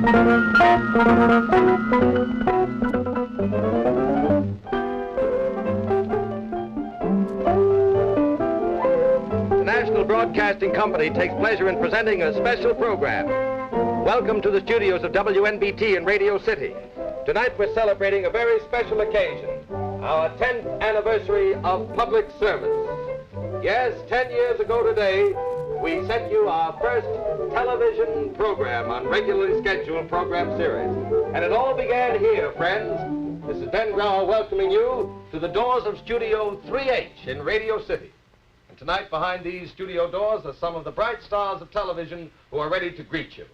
The National Broadcasting Company takes pleasure in presenting a special program. Welcome to the studios of WNBT in Radio City. Tonight we're celebrating a very special occasion, our 10th anniversary of public service. Yes, 10 years ago today, we sent you our first television program on regularly scheduled program series. And it all began here, friends. This is Ben Grauer welcoming you to the doors of Studio 3H in Radio City. And tonight behind these studio doors are some of the bright stars of television who are ready to greet you.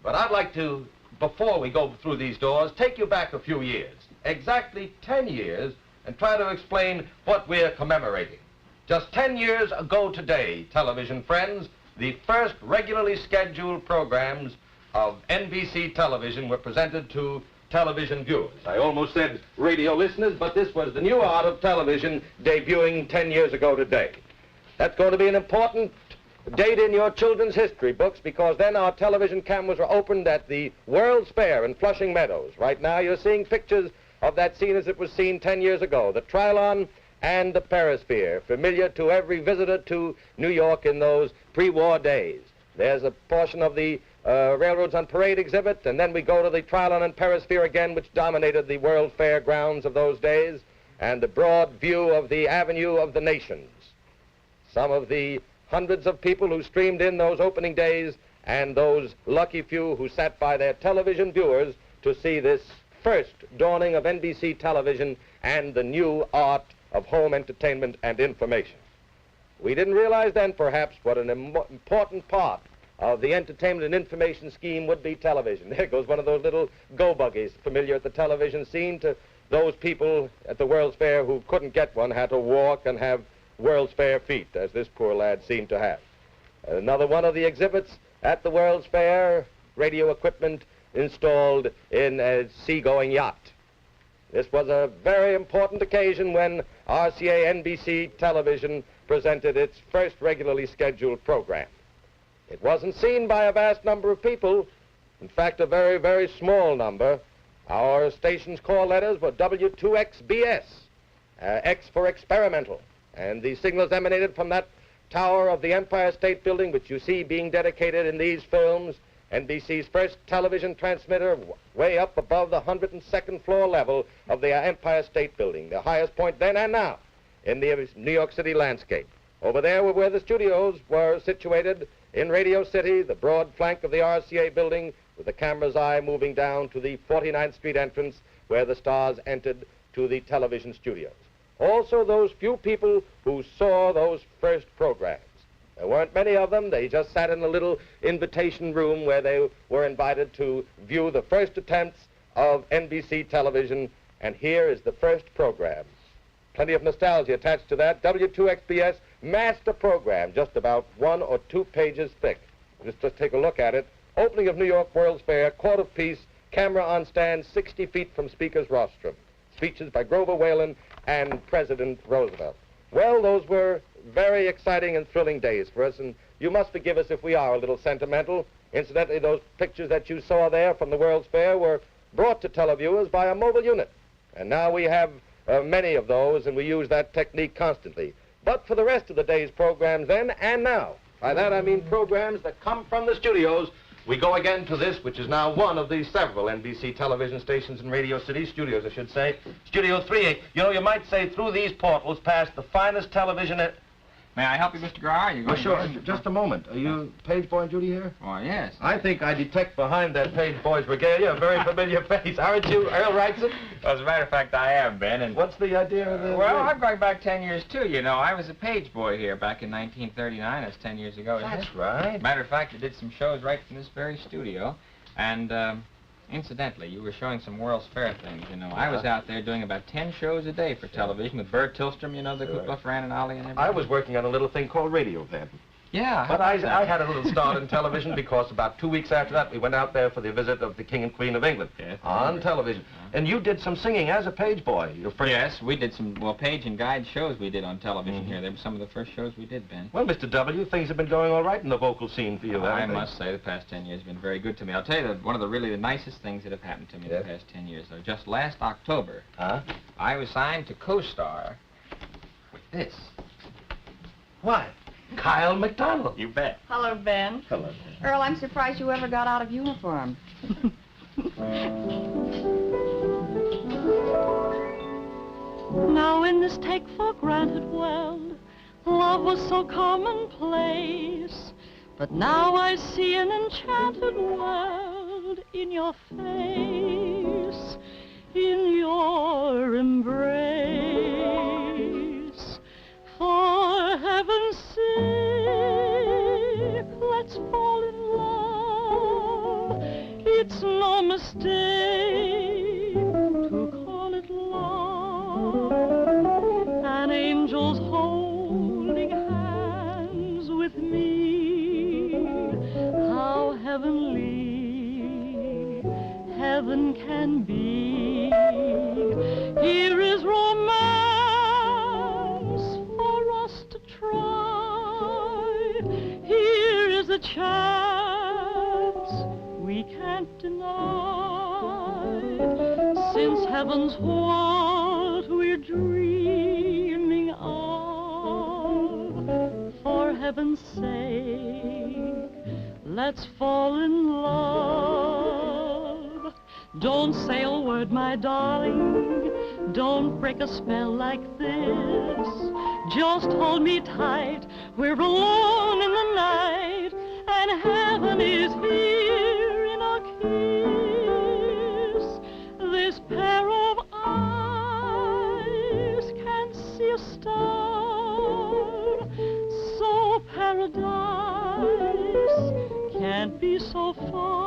But I'd like to, before we go through these doors, take you back a few years, exactly 10 years, and try to explain what we're commemorating. Just 10 years ago today, television friends, the first regularly scheduled programs of NBC television were presented to television viewers. I almost said radio listeners, but this was the new art of television debuting 10 years ago today. That's going to be an important date in your children's history books, because then our television cameras were opened at the World's Fair in Flushing Meadows. Right now you're seeing pictures of that scene as it was seen 10 years ago. The Trilon and the Perisphere, familiar to every visitor to New York in those pre-war days. There's a portion of the Railroads on Parade exhibit, and then we go to the Trilon and Perisphere again, which dominated the World Fair grounds of those days, and the broad view of the Avenue of the Nations. Some of the hundreds of people who streamed in those opening days, and those lucky few who sat by their television viewers to see this first dawning of NBC television and the new art of home entertainment and information. We didn't realize then, perhaps, what an important part of the entertainment and information scheme would be television. There goes one of those little go-buggies familiar at the television scene to those people at the World's Fair who couldn't get one, had to walk and have World's Fair feet, as this poor lad seemed to have. Another one of the exhibits at the World's Fair, radio equipment installed in a seagoing yacht. This was a very important occasion when RCA NBC television presented its first regularly scheduled program. It wasn't seen by a vast number of people, in fact a very, very small number. Our station's call letters were W2XBS, X for experimental, and the signals emanated from that tower of the Empire State Building, which you see being dedicated in these films, NBC's first television transmitter, way up above the 102nd floor level of the Empire State Building, the highest point then and now in the New York City landscape. Over there were where the studios were situated in Radio City, the broad flank of the RCA building, with the camera's eye moving down to the 49th Street entrance where the stars entered to the television studios. Also those few people who saw those first programs. There weren't many of them. They just sat in a little invitation room where they were invited to view the first attempts of NBC television, and here is the first program. Plenty of nostalgia attached to that. W2XBS master program, just about 1 or 2 pages thick. Just take a look at it. Opening of New York World's Fair, court of peace, camera on stand 60 feet from speaker's rostrum. Speeches by Grover Whalen and President Roosevelt. Well, those were very exciting and thrilling days for us, and you must forgive us if we are a little sentimental. Incidentally, those pictures that you saw there from the World's Fair were brought to televiewers by a mobile unit. And now we have many of those, and we use that technique constantly. But for the rest of the day's programs then and now, by that I mean programs that come from the studios, we go again to this, which is now one of the several NBC television stations in Radio City, studios I should say, Studio 3A. You know, you might say through these portals past the finest television May I help you, Mr. Grauer? You going sure. Just a moment. Are you Page Boy and Judy here? Oh, yes. I think I detect behind that Page Boy's regalia a very familiar face. Aren't you Earl Wrightson? Well, as a matter of fact, I am, Ben. And what's the idea of the... well, I'm going back 10 years, too. You know, I was a Page Boy here back in 1939. That's 10 years ago, isn't it? That's right. Matter of fact, I did some shows right from this very studio. And, incidentally, you were showing some World's Fair things, you know. I was out there doing about 10 shows a day for television with Bert Tillstrom, you know, the Ku Klux Ran and Ollie and everything. I was working on a little thing called radio then. Yeah, But I had a little start in television because about 2 weeks after that, we went out there for the visit of the King and Queen of England on television. And you did some singing as a page boy. Yes, we did some, page and guide shows we did on television here. They were some of the first shows we did, Ben. Well, Mr. W., things have been going all right in the vocal scene for you, haven't I they? must say the past 10 years have been very good to me. I'll tell you that one of the really the nicest things that have happened to me the past 10 years, though. Just last October, I was signed to co-star with this. Why? Kyle McDonald. You bet. Hello, Ben. Hello. Earl, I'm surprised you ever got out of uniform. Now in this take-for-granted world, love was so commonplace. But now I see an enchanted world in your face, in your embrace. For heaven's sake, let's fall in love. It's no mistake to call it love. An angel's holding hands with me. How heavenly heaven can be. Here is romance for us to try. Here is a chance we can't deny. Since heaven's what we're dreaming of, for heaven's sake, let's fall in love. Don't say a word, my darling. Don't break a spell like this. Just hold me tight. We're alone in the night, and heaven is here in a kiss. This pair of eyes can't see a star, so paradise can't be so far.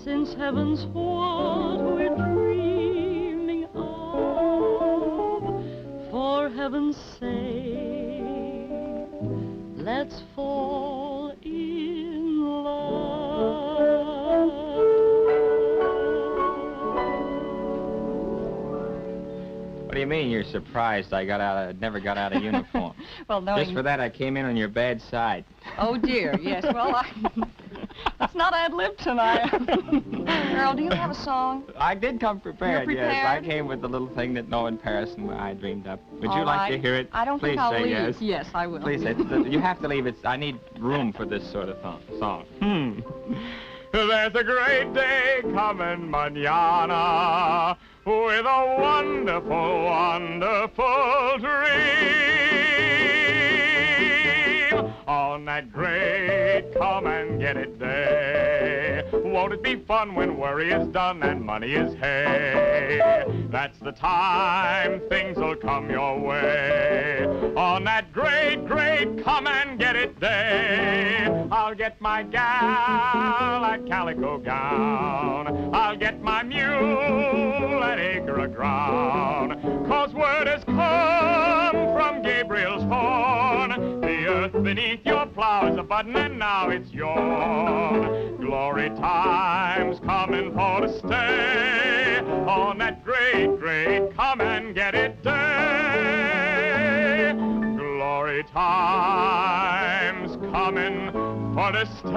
Since heaven's what we're dreaming of, for heaven's sake, let's fall in love. What do you mean you're surprised I never got out of uniform? Well, no. Just for that, I came in on your bad side. Oh, dear, yes. Well, it's not ad-lib tonight. Earl, do you have a song? I did come prepared, You're yes. I prepared? came with the little thing that Noah and Paris and I dreamed up. Would you All like right. to hear it? I don't Please think I'll say leave. yes. Yes, I will. Please say you have to leave it. I need room for this sort of song. There's a great day coming mañana with a wonderful, wonderful dream. On that great come and get it day, won't it be fun when worry is done and money is hay? That's the time things will come your way. On that great, great come and get it day, I'll get my gal a calico gown. I'll get my mule an acre of ground. 'Cause word has come from Gabriel's horn, the earth beneath your plow is a button and now it's yours. Glory time's coming for to stay on that great, great come and get it day. Glory time's coming for to stay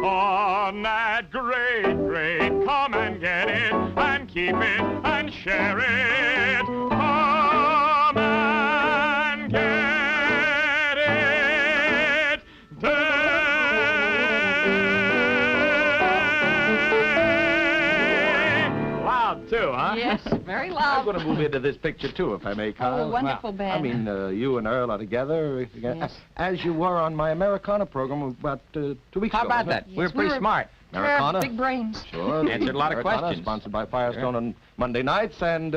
on that great, great come and get it and keep it and share it. Come and get it day. Loud too, huh? Yes, very I'm loud. going to move into this picture, too, if I may, Kyle. Oh, wonderful, Ben. I mean, you and Earl are together, Yes. as you were on my Americana program about 2 weeks How ago. about wasn't that? Yes, we're pretty we were- smart. Americana? Big brains. Sure. Answered a lot of Americana, questions. Sponsored by Firestone Sure. on Monday nights, and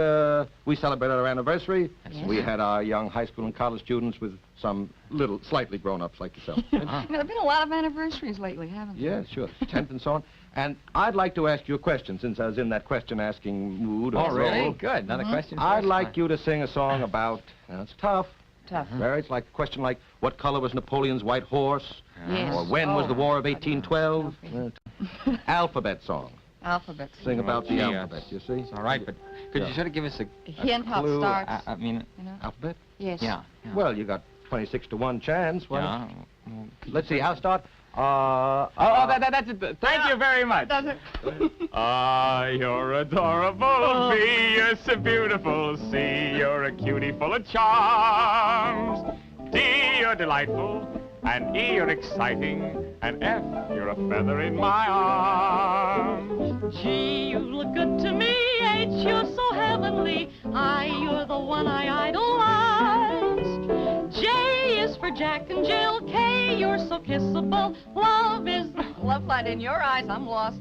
we celebrated our anniversary. Yes. We had our young high school and college students with some little, slightly grown-ups like yourself. You know, there have been a lot of anniversaries lately, haven't there? Yeah, sure. 10th and so on. And I'd like to ask you a question, since I was in that question-asking mood. Oh, or really? so. Good. Another question? for I'd us? like you to sing a song about, now it's tough, Tough. Very. It's like a question like, what color was Napoleon's white horse? Yes. Or when was the War of 1812? Alphabet song. Alphabet. Sing about the Yes. alphabet, you see? It's all right, but could you sort of give us a Hint how it clue? starts. I mean, You know? Alphabet? Yes. yeah. Well, you got 26 to 1 chance. Well, Yeah. let's see, how start? That's it. Thank you very much. Does it? Ah, you're adorable. B, you're so beautiful. C, you're a cutie full of charms. D, you're delightful. And E, you're exciting. And F, you're a feather in my arms. G, you look good to me. H, you're so heavenly. I, you're the one I idolized. J is for Jack and Jill. K, you're so kissable. Love is Love light in your eyes. I'm lost.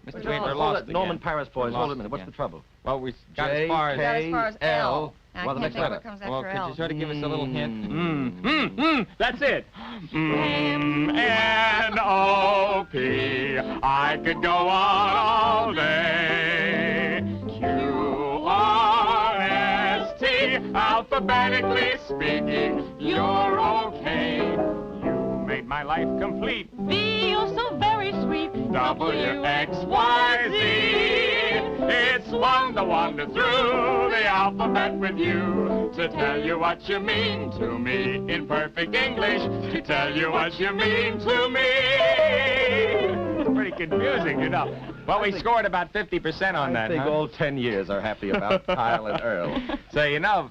Mr. Wait, Wade, we're hold lost it, Norman again. Paris boys, We're hold a lost minute. What's again. the trouble? Well, we got J, as far as... Got as far as L. I Well, the can't next think what letter. comes Well, after could L. you sort of give us a little hint? That's it. M-N-O-P. I could go on all day. Q-R-S-T. Alphabetically speaking, you're okay. You made my life complete. V, you're so very sweet. W-X-Y-Z. It's fun to wander through the alphabet with you, to tell you what you mean to me in perfect English, to tell you what you mean to me. It's pretty confusing, you know. Well, we scored about 50% on I that, think huh? all 10 years are happy about Kyle and Earl. So, you know,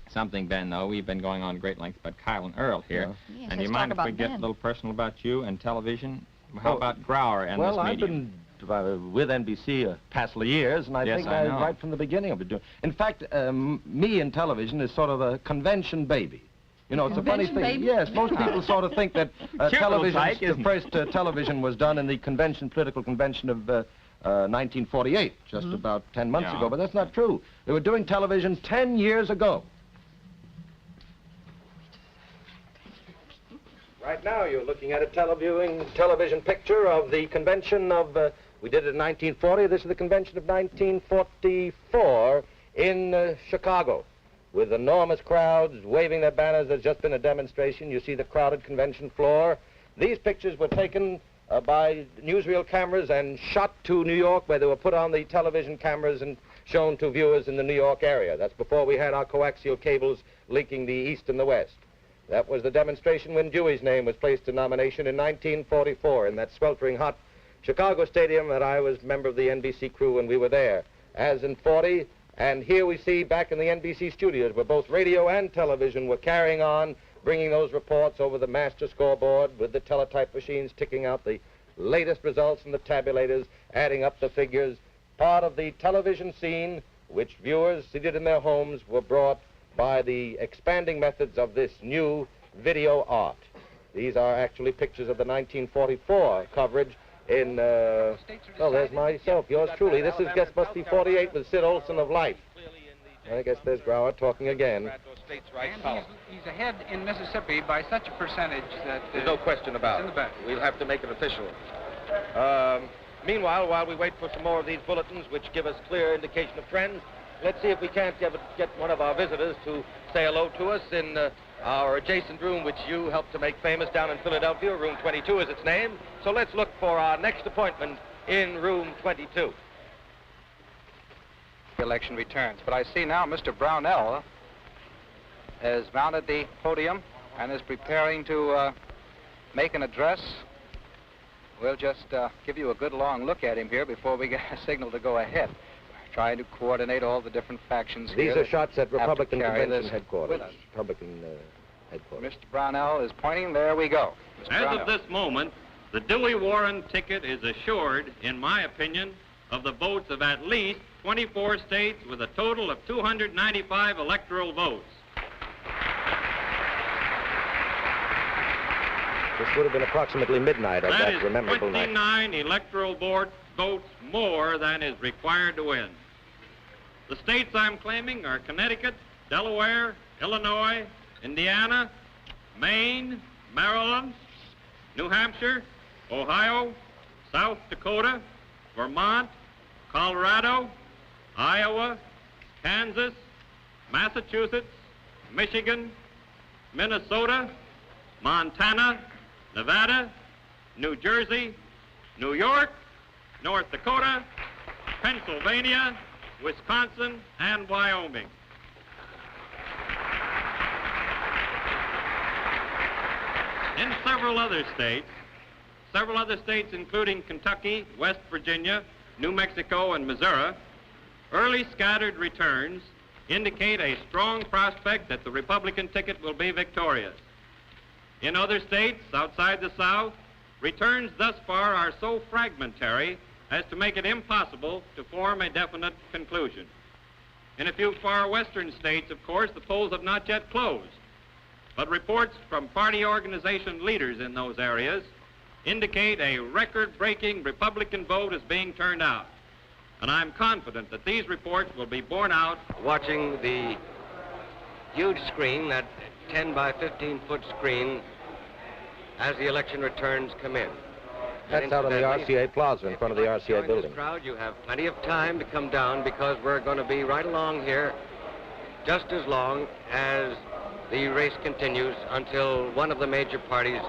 something, Ben, though, we've been going on great lengths about Kyle and Earl here. Yes, And let's you mind talk if we about get Ben. a little personal about you and television? How Oh, about Grauer and Well, this I've medium? been with NBC a past of years, and I Yes, think I know. right from the beginning I've been doing. In fact, me in television is sort of a convention baby. You know, it's a funny Convention thing. baby? Yes, most people sort of think that Cute little television, tyke, the isn't it? first television was done in the political convention of 1948, just about 10 months Yeah. ago, but that's not true. They were doing television 10 years ago. Right now, you're looking at a television picture of the convention of, we did it in 1940. This is the convention of 1944 in Chicago, with enormous crowds waving their banners. There's just been a demonstration. You see the crowded convention floor. These pictures were taken by newsreel cameras and shot to New York, where they were put on the television cameras and shown to viewers in the New York area. That's before we had our coaxial cables linking the East and the West. That was the demonstration when Dewey's name was placed in nomination in 1944 in that sweltering hot Chicago stadium that I was member of the NBC crew when we were there, as in 40. And here we see back in the NBC studios where both radio and television were carrying on, bringing those reports over the master scoreboard with the teletype machines ticking out the latest results from the tabulators, adding up the figures. Part of the television scene, which viewers seated in their homes were brought by the expanding methods of this new video art. These are actually pictures of the 1944 coverage in, well, there's myself, yours truly. This is Guest Must Be 48 with Sid Olson of Life. I guess there's Grauer talking again. And he's ahead in Mississippi by such a percentage that... There's no question about it's in it. the back. We'll have to make it official. Meanwhile, while we wait for some more of these bulletins which give us clear indication of trends, let's see if we can't get one of our visitors to say hello to us in our adjacent room, which you helped to make famous down in Philadelphia. Room 22 is its name. So let's look for our next appointment in room 22. The election returns. But I see now Mr. Brownell has mounted the podium and is preparing to make an address. We'll just give you a good long look at him here before we get a signal to go ahead. Trying to coordinate all the different factions here. These are shots at have to Republican carry Convention this headquarters. with us. Republican headquarters. Mr. Brownell is pointing. There we go. Mr. As Brownell. of this moment, the Dewey-Warren ticket is assured, in my opinion, of the votes of at least 24 states with a total of 295 electoral votes. This would have been approximately midnight of That that is memorable night. 29 electoral board votes more than is required to win. The states I'm claiming are Connecticut, Delaware, Illinois, Indiana, Maine, Maryland, New Hampshire, Ohio, South Dakota, Vermont, Colorado, Iowa, Kansas, Massachusetts, Michigan, Minnesota, Montana, Nevada, New Jersey, New York, North Dakota, Pennsylvania, Wisconsin, and Wyoming. In several other states including Kentucky, West Virginia, New Mexico, and Missouri, early scattered returns indicate a strong prospect that the Republican ticket will be victorious. In other states outside the South, returns thus far are so fragmentary as to make it impossible to form a definite conclusion. In a few far western states, of course, the polls have not yet closed, but reports from party organization leaders in those areas indicate a record-breaking Republican vote is being turned out. And I'm confident that these reports will be borne out. Watching the huge screen, that 10 by 15 foot screen, as the election returns come in. That's out on the RCA Plaza in front of the RCA building. Crowd, you have plenty of time to come down because we're going to be right along here just as long as the race continues until one of the major parties.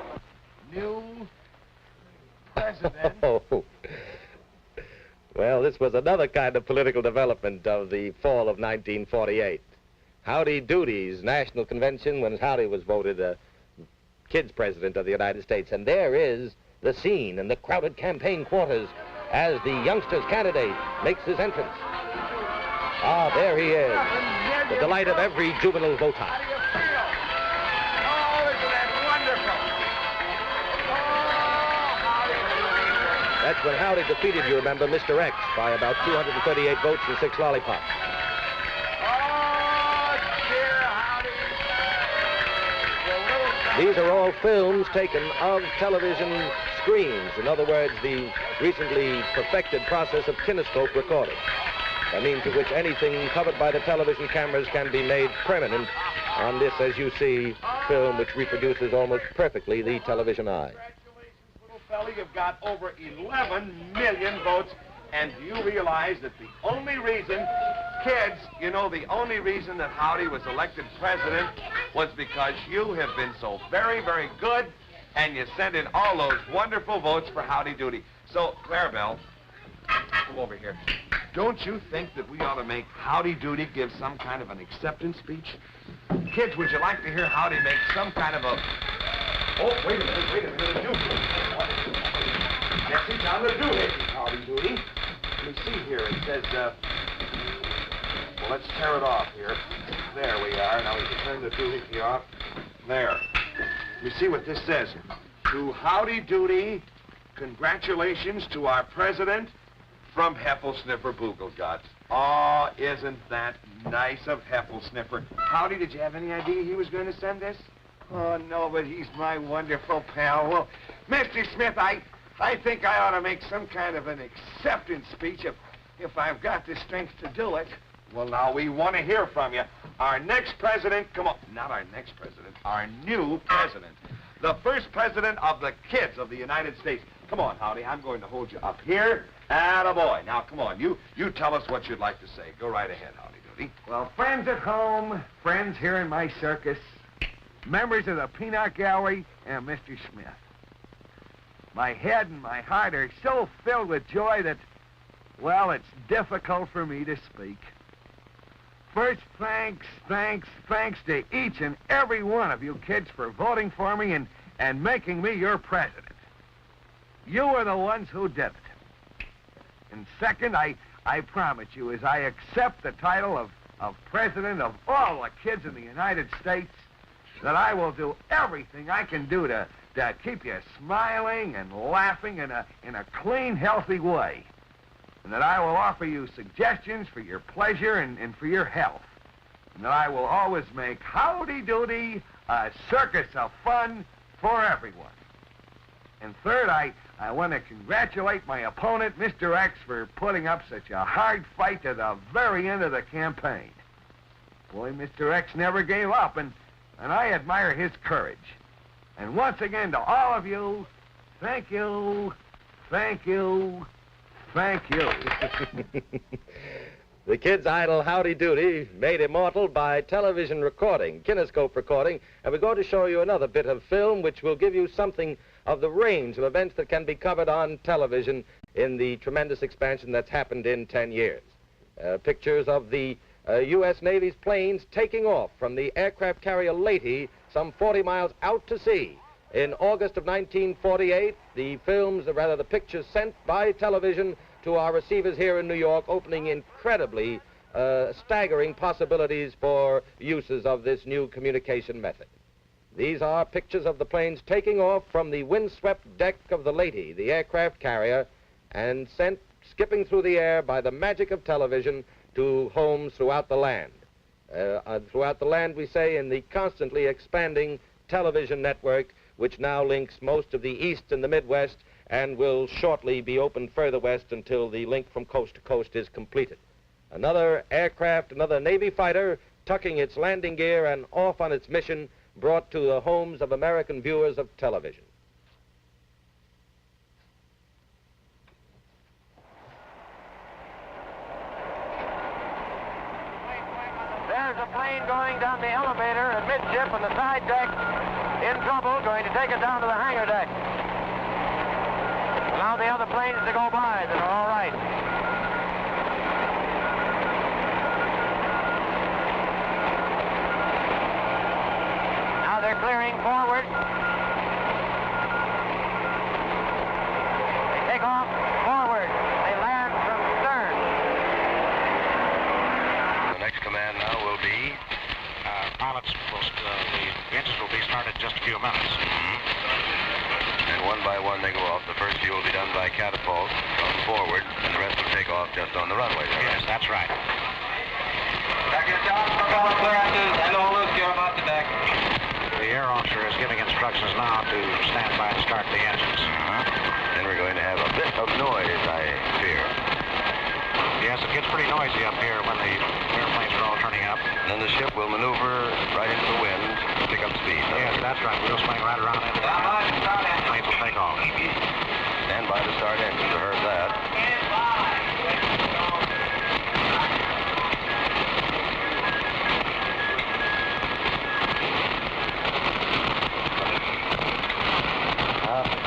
New president. Oh. Well, this was another kind of political development of the fall of 1948. Howdy Doody's national convention when Howdy was voted kids president of the United States. And there is the scene in the crowded campaign quarters as the youngster's candidate makes his entrance. Ah, there he is, the delight of every juvenile voter. How do you feel? Oh, isn't that wonderful? Oh, Howdy. That's when Howdy defeated, you remember, Mr. X by about 238 votes and 6 lollipops. Oh, dear Howdy. These are all films taken of television screens. In other words, the recently perfected process of kinescope recording. By means of which anything covered by the television cameras can be made permanent on this, as you see, film which reproduces almost perfectly the television eye. Congratulations, little fella. You've got over 11 million votes. And do you realize that the only reason, kids, you know, the only reason that Howdy was elected president was because you have been so very, very good, and you sent in all those wonderful votes for Howdy Doody. So, Clarabelle, come over here. Don't you think that we ought to make Howdy Doody give some kind of an acceptance speech? Kids, would you like to hear Howdy make some kind of a... Oh, wait a minute, a doohickey. Yes, he's on the doohickey, Howdy Doody. Let me see here. It says, well, let's tear it off here. There we are. Now we can turn the doohickey off. There. Let me see what this says. To Howdy Doody, congratulations to our president from Heffelsniffer Boogleguts. Oh, isn't that nice of Heffelsniffer? Howdy, did you have any idea he was going to send this? Oh, no, but he's my wonderful pal. Well, Mr. Smith, I think I ought to make some kind of an acceptance speech if I've got the strength to do it. Well, now, we want to hear from you. Our next president, come on, not our next president, our new president. The first president of the kids of the United States. Come on, Howdy, I'm going to hold you up here. Attaboy. Now, come on, you tell us what you'd like to say. Go right ahead, Howdy Doody. Well, friends at home, friends here in my circus, members of the Peanut Gallery, and Mr. Smith. My head and my heart are so filled with joy that, well, it's difficult for me to speak. First, thanks to each and every one of you kids for voting for me and making me your president. You are the ones who did it. And second, I promise you, as I accept the title of president of all the kids in the United States, that I will do everything I can do to keep you smiling and laughing in a clean, healthy way. And that I will offer you suggestions for your pleasure and for your health. And that I will always make Howdy Doody a circus of fun for everyone. And third, I want to congratulate my opponent, Mr. X, for putting up such a hard fight to the very end of the campaign. Boy, Mr. X never gave up, and I admire his courage. And once again, to all of you, thank you, thank you, thank you. The Kids' idol Howdy Doody, made immortal by television recording, kinescope recording, and we're going to show you another bit of film which will give you something of the range of events that can be covered on television in the tremendous expansion that's happened in 10 years. Pictures of the U.S. Navy's planes taking off from the aircraft carrier Lady some 40 miles out to sea. In August of 1948, the pictures sent by television to our receivers here in New York, opening incredibly staggering possibilities for uses of this new communication method. These are pictures of the planes taking off from the windswept deck of the Lady, the aircraft carrier, and sent skipping through the air by the magic of television to homes throughout the land. Throughout the land, we say, in the constantly expanding television network, which now links most of the East and the Midwest and will shortly be opened further west until the link from coast to coast is completed. Another aircraft, another Navy fighter, tucking its landing gear and off on its mission, brought to the homes of American viewers of television. There's a plane going down the elevator at midship on the side deck, in trouble, going to take it down to the hangar deck. Allow the other planes to go by that are all right. Now they're clearing forward. They take off forward. They land from stern. The next command now will be... Pilots, the engines will be started in just a few minutes. And one by one they go off. The first few will be done by catapult from forward, and the rest will take off just on the runway. Yes, that's right. Second shot for power clearances and all loose gear about the deck. The air officer is giving instructions now to stand by and start the engines. Then we're going to have a bit of noise, I fear. Yes, it gets pretty noisy up here when the airplanes are all turning up. And then the ship will maneuver right into the wind to pick up speed. Yes, that's right. We'll swing right around into the planes will take off. Stand by to start engines. I heard that.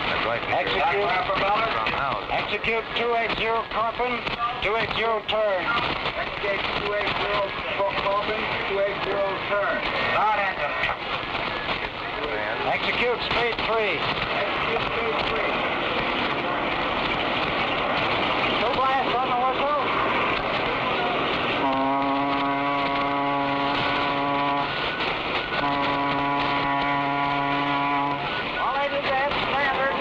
That's right. Execute 280 Corbin, 280 turn. Execute 280 Corbin, 280 turn. Start engine. Execute speed 3. Execute speed 3. Two blasts on the whistle. All I did that standard.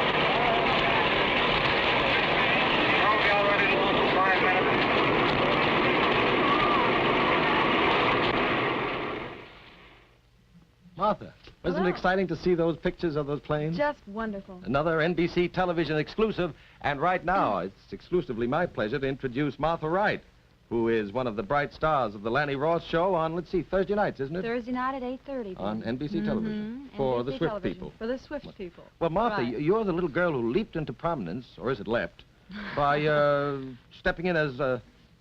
Martha, wasn't it exciting to see those pictures of those planes? Just wonderful. Another NBC television exclusive, and right now it's exclusively my pleasure to introduce Martha Wright, who is one of the bright stars of the Lanny Ross show on, let's see, Thursday nights, isn't it? Thursday night at 8:30. On NBC television. For the Swift people. For the Swift people. Well, Martha, Right. you're the little girl who leaped into prominence, or is it leapt, by stepping in as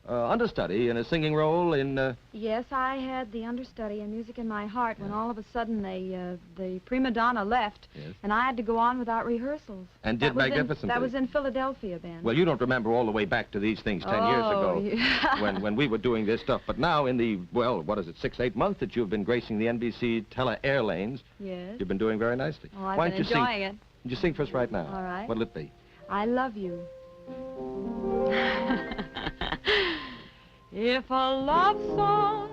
understudy in a singing role in... Yes, I had the understudy and music in my heart when all of a sudden the prima donna left, Yes. and I had to go on without rehearsals. And did magnificently. That was in Philadelphia then. Well, you don't remember all the way back to these things 10 years ago yeah. when we were doing this stuff. But now in the, well, what is it, 6-8 months that you've been gracing the NBC tele-air lanes, Yes. you've been doing very nicely. Oh, I've Why been don't you enjoying it. Would you sing for us right now? All right. What'll it be? I love you. If a love song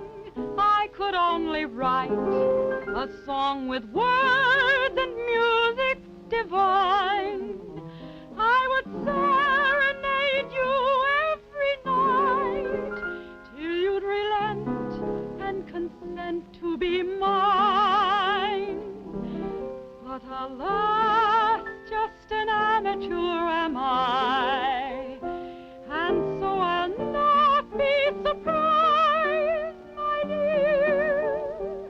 I could only write, a song with words and music divine, I would serenade you every night till you'd relent and consent to be mine. But alas, just an amateur am I, and so I'll not be surprised, my dear,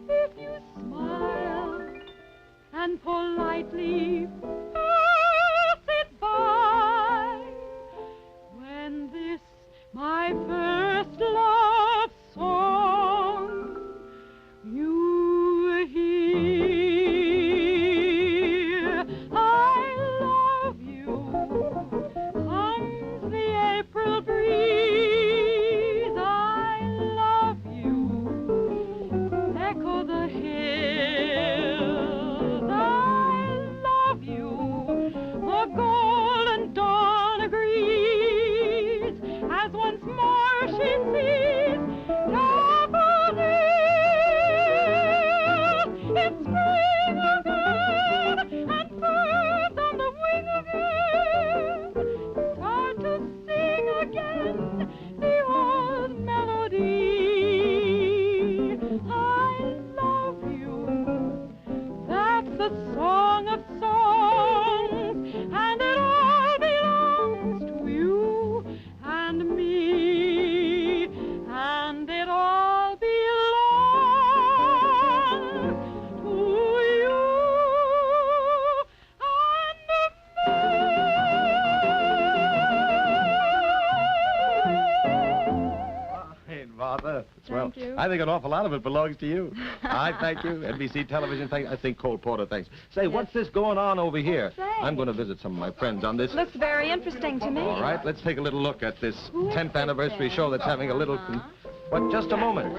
if you smile and politely pass it by. Martha. Thank you. I think an awful lot of it belongs to you. I thank you. NBC Television, thank you. I think Cole Porter, thanks. Say, what's this going on over here? Say. I'm going to visit some of my friends on this. Looks very interesting to me. All right, let's take a little look at this 10th anniversary show that's having a little... But just a moment.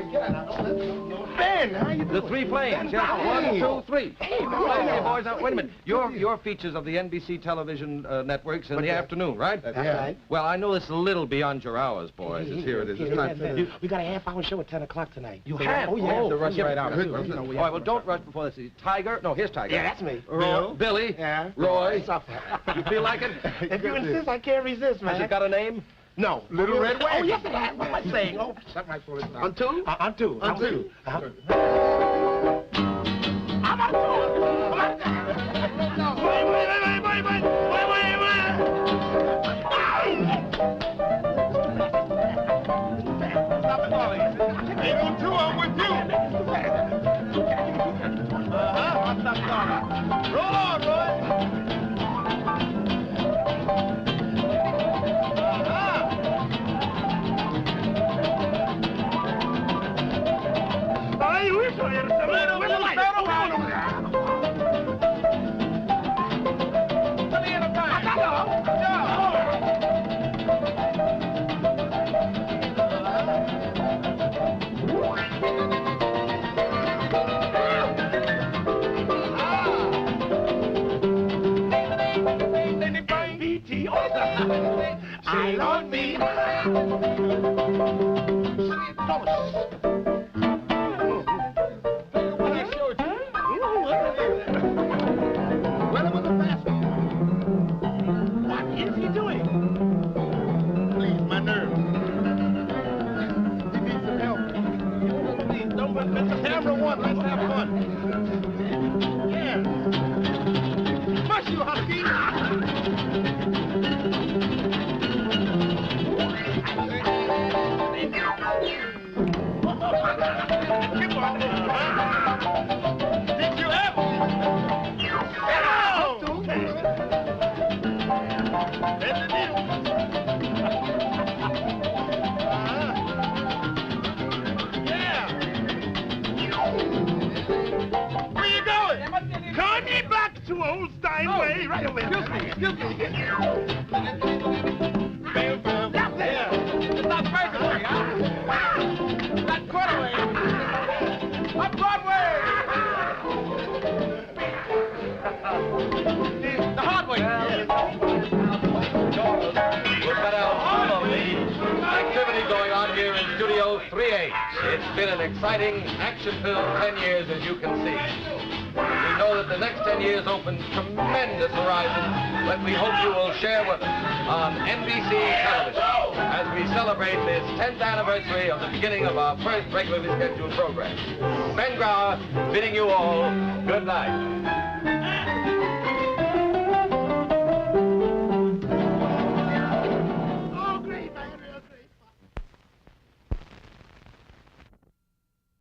Ben, how you doing? The Three Flames. Yes, 1, 2, 3. Hey, boys, now, wait a minute. Your features of the NBC television networks in the afternoon, right? That's right. Well, I know it's a little beyond your hours, boys. Here it is. It's time. We got a half-hour show at 10 o'clock tonight. You have? Oh, yeah. Oh, rush right out. All right, well, don't rush before this. Tiger? No, here's Tiger. Yeah, that's me. Billy? Yeah. Roy? What's up? You feel like it? If you insist, I can't resist, man. Has it got a name? No. Little Red Wagon. Oh, yes, it has. What am I saying? Oh, something like for it now. On two? On two. On two. I'm on two. Ain't on two, I'm with you. Roll on, Roy. I love me. What is he doing? Please, my nerves. He needs some help. Please, don't let the camera one. Let's have fun. Yeah. Mush you, Husky. Did you ever? Hello! There's the deal. Yeah. Where you going? Call me back to old Steinway. Right away. Excuse me. Yeah. It's not Berkeley, huh? Not Quarterway. Up Broadway. The hard way. Look at all of the activity going on here in Studio 3H. It's been an exciting, action-filled 10 years, as you can see. We know that the next 10 years opens tremendous horizons that we hope you will share with us on NBC television as we celebrate this 10th anniversary of the beginning of our first regularly scheduled program. Ben Grauer bidding you all good night.